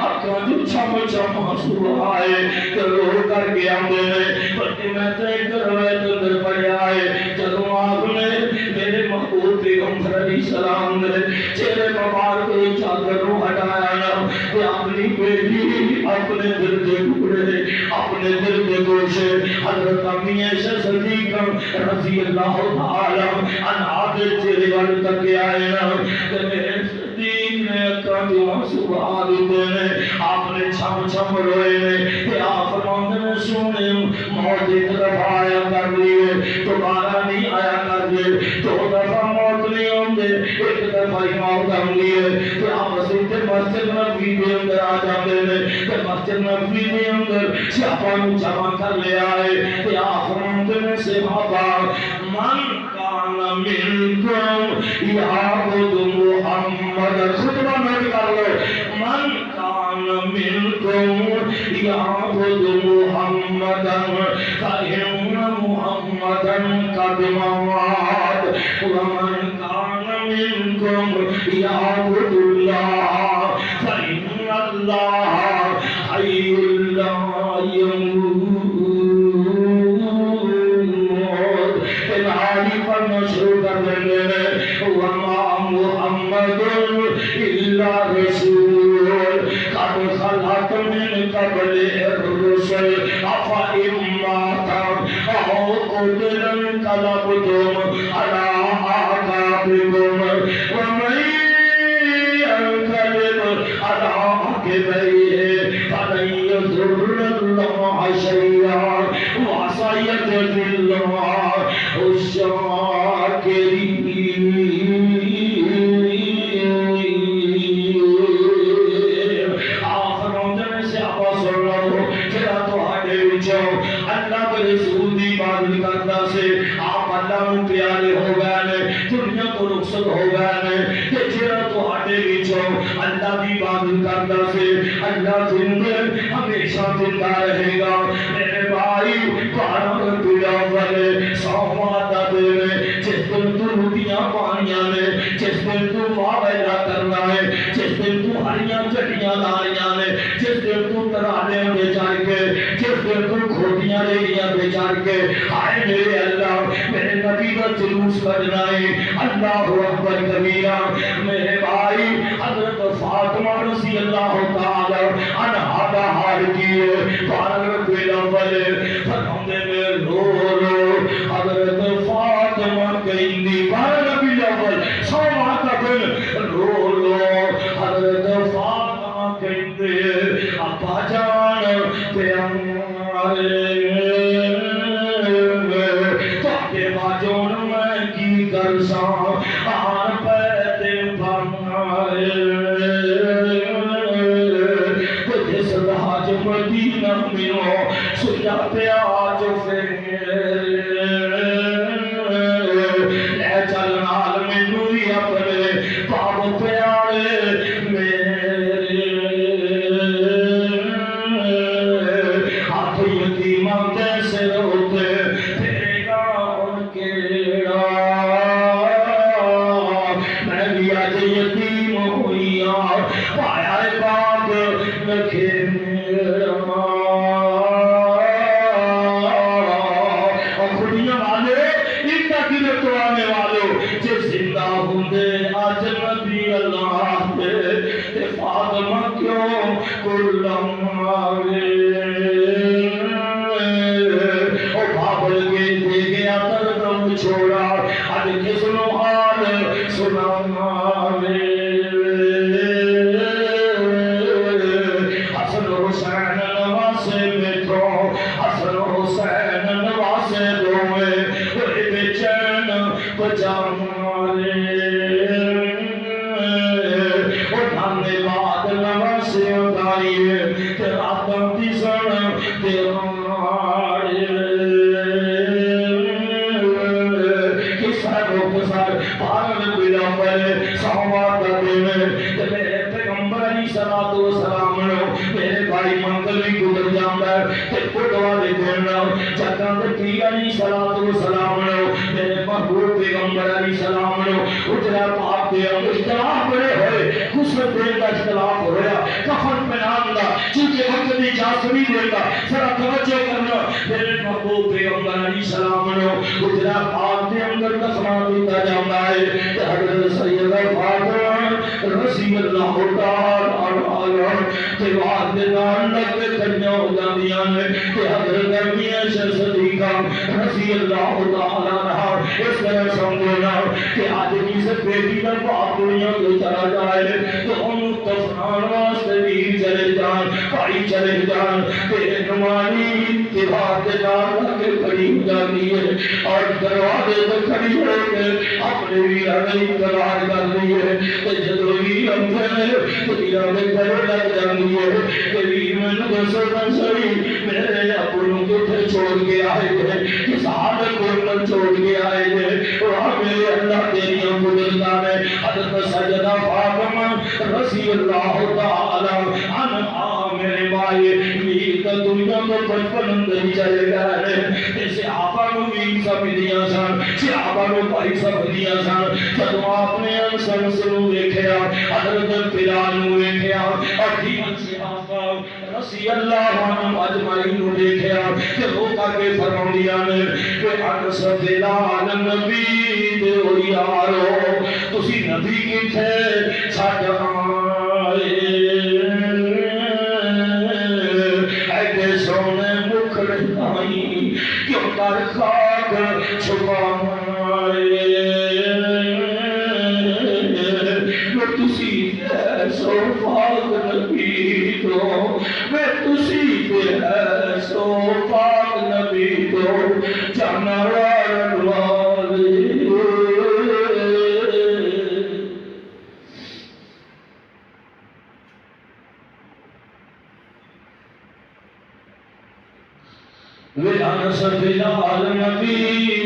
اکھاں جو چم چم آنسو آئے تو رو کر کے آندے نے، بلکہ میں تے کروائے تو در پڑیا ہے جدوں آپ نے میرے محبوب پیغمبر علیہ السلام نے چہرے مبارک چادر نو ہٹایا نا تے اپنی بیٹی اپنے دل کے گوشے حضرت امی عائشہ صدیقہ رضی اللہ تعالی عنہا کے چہرے والے تک آئے نا کہ میرے صدیق نے کدیوں سبحان اللہ آپ نے چھم چھم روئے نے کہ آپ فرماتے نے سونے موت ایک دفعہ آیا کر لیے دوبارہ نہیں آیا کر لیے دو دفعہ موت نہیں ہوندے ایک دفعہ ہی موت ہم لیے کہ آپ مسجد نبوی دے اندر آ جاتے نے کہ مسجد نبوی دے اندر صحابہ نو جمع کر لے آئے کہ آپ فرماتے نے صحابہ من کان منکم یعبد محمد خطبہ نوٹ کر لو من کان منکم یعبد محمدا فإن محمدا قد مات ومن کان منکم یعبد اللہ فإن اللہ حی لا يموت تنہاری پڑھنا شروع کر دیں گے وما محمد الا رسول قد خلت من قبل الرسل افإن مات او قتل انقلبتم على اعقابكم ومن ينقلب على عقبيه فلن يضر الله شيئا وسيجزي الله الشاكرين اللہ کے رسول دی عبادت کرتا سے آپ اللہ نو پیارے ہو گئے دنیا کو رخصت ہو گئے کہ جڑا تواڈے وچوں اللہ دی عبادت کرتا سے اللہ زندہ ہمیشہ زندہ رہے گا میرے بھائی بارہ پیڑا والے سوما دے جس دن تو روٹیاں پانیاں نے جس دن تو واویلا کرنا ہے جس دن تو ہریاں چٹیاں لاریاں نے جس دن تو ترانے دے جا کے جس دن تو کھوٹیاں ریڑیاں بیچار کے آئے میرے اللہ میرے نبی کا جلوس بجنا ہے اللہ اکبر کبیرہ میرے بھائی حضرت فاطمہ رضی اللہ تعالی عنہا کا حال کیے بارہ پیلا والے فرماندے میں رو رو حضرت فاطمہ کہندی بارہ پیلا والے سوما تک رو رو حضرت فاطمہ کہندے ابا جان پیارے تواڈے باجون میں کی کرساں آن پیتے بنائے جس راج مدینہ میں سجا پیاج پھر لے چل نال مینوں وی اپنے باب پیارے میرے ہاتھ یتیماں کیسے روتے تیرے گاؤں کیڑا میں بھی آج یتیم ہوئی پایا بات رکھے میرا خودیاں والے ان تاکیدے تو آنے والوں جو زندہ ہوندے آج نبی اللہ دے فاطمہ کیوں کلم آگے او بابل کے دے گیا تردم چھوڑا آج کس نو حال سنا آگے حسن حسین نواسے بیٹھو حسن حسین نواسے دوئے وہی بے چین بجانے اٹھانے بعد نواسے اتائیے تیرا تنتی سن تیرے کس ہے وہ کسر پارن بلا پہلے سواد دینے میرے پیغمبر علیہ السلام میرے بھائی منگل بھی گزر جاندہ ہے کہ پڑھوالے دینا جگہ کی علیہ السلام میرے محبوب پیغمبر علیہ السلام اجرا پاک دے اختلاف بڑے ہوئے خسرت دے کا اختلاف ہویا کفن پہنان دا چونکہ وقت دی جاسمی دے گا ذرا توجہ کرنا میرے محبوب پیغمبر علیہ السلام اجرا پاک دے اندر کفنا دیتا جاندہ ہے کہ حضرت سیدہ فاطمہ رضی اللہ تعالی عنہ دیوار دے نال لگ کے کھڑیاں ہو جاندیاں نے تے حضرت میاں شاہ صدیقہ رضی اللہ تعالی عنہ اس طرح سمجھنا کہ آدمی سے بیٹی کا باپ دنیا کو چلا جائے تو ان کفنان واسطے بھی چلے جان بھائی چلے جان تیرے نمانی دیوار دے نال لگ کے کھڑی ہو جاتی ہے اور دروازے سے کھڑی ہو کے اپنے بھی انتظار کر رہی ہے کہ جدو بھی اندھے تیرا میں گھر لگ جاتی ہے کہ ویر میں دسو دنسری میرے اپنوں کو پھر چھوڑ کے آئے گئے کس حال کو من چھوڑ کے آئے گئے وہاں میرے اللہ تیری قدرتا ہے حضرت سجدہ فاطمہ رضی اللہ تعالی عنہا میرے بھائی ویر کا دنیا کو بچپن اندر چلے گئے جیسے آپا کو ویر سب دیا سن صحابہ کو بھائی سب دیا سن جب آپ نے انسان سنو دیکھیا حضرت بلال نو دیکھیا اور دیگر صحابہ رضی اللہ عنہ اجمعین نو دیکھیا کہ وہ کر کے فرمایا نے کہ انس بلال نبی دے او یارو تسی نبی کتے چھڈ آئے اے سونے مکھڑ آئی کیوں کر خاک چھپائے میں تسی ایسو پاک نبی دو میں تسی ایسو پاک نبی دو جانوار والے انس بلال نبی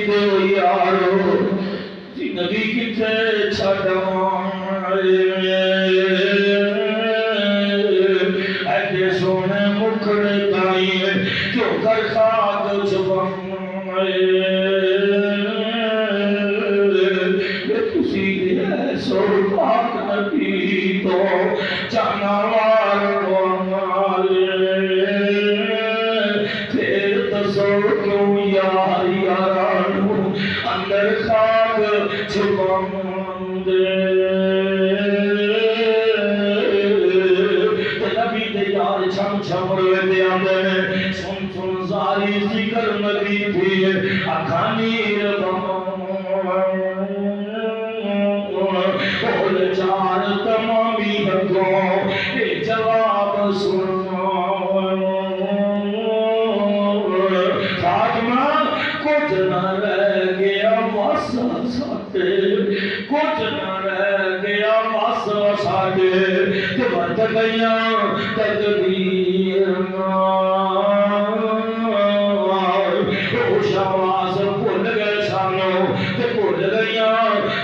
دے یارو جی نبی کتے چھڑائے ایڈے سونے مکھڑے تائیں کیوں کر خاک چھپائے تسی ایسو پاک نبی تو جانوار والے یار یارانو اندر خاک چھپاندے نبی دے یار چھم چھم روئے دے آندے سن سن زاری ذکر نبی تھی اکھانیر بول چار تمامی حقوں اے جواب سن کچھ نہ رہ گیا واسا ساٹے کچھ نہ رہ گیا واسا ساٹے کہ بڑھ گیا تقدیر خوش آواز بھول گئے سانو کہ بھول گیا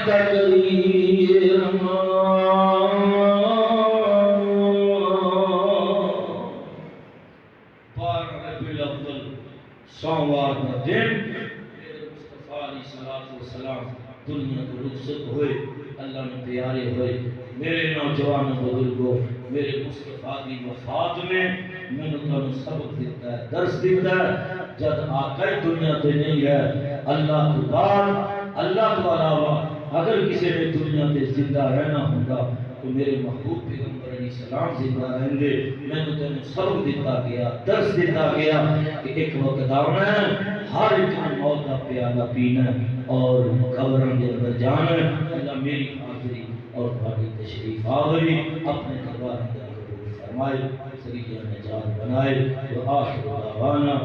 تقدیر سوموار کا دن میرے مصطفیٰ علیہ السلام دنیا کو رخصت ہوئے اللہ نے پیارے ہوئے میرے نوجوان بزرگوں میرے مصطفیٰ کی وفات میں میں نے تمہیں سبق دیتا ہے درس دیتا ہے جب آقا دنیا تے نہیں ہے اللہ تو بعد اللہ تو علاوہ اگر کسی نے دنیا تے زندہ رہنا ہوگا تو میرے محبوب پیغمبر علیہ السلام زندہ رہیں گے میں نے تمہیں سبق دیتا گیا درس دیتا گیا کہ ایک وقت آنا ہے ہر ایک نے موت کا پیالہ پینا اور قبروں کے اندر جانا ہے اللہ میری حاضری اور بھائی تشریف آوری اپنے دربار میں قبول فرمائے سریعہ نجات بنائے و آخر دعوانا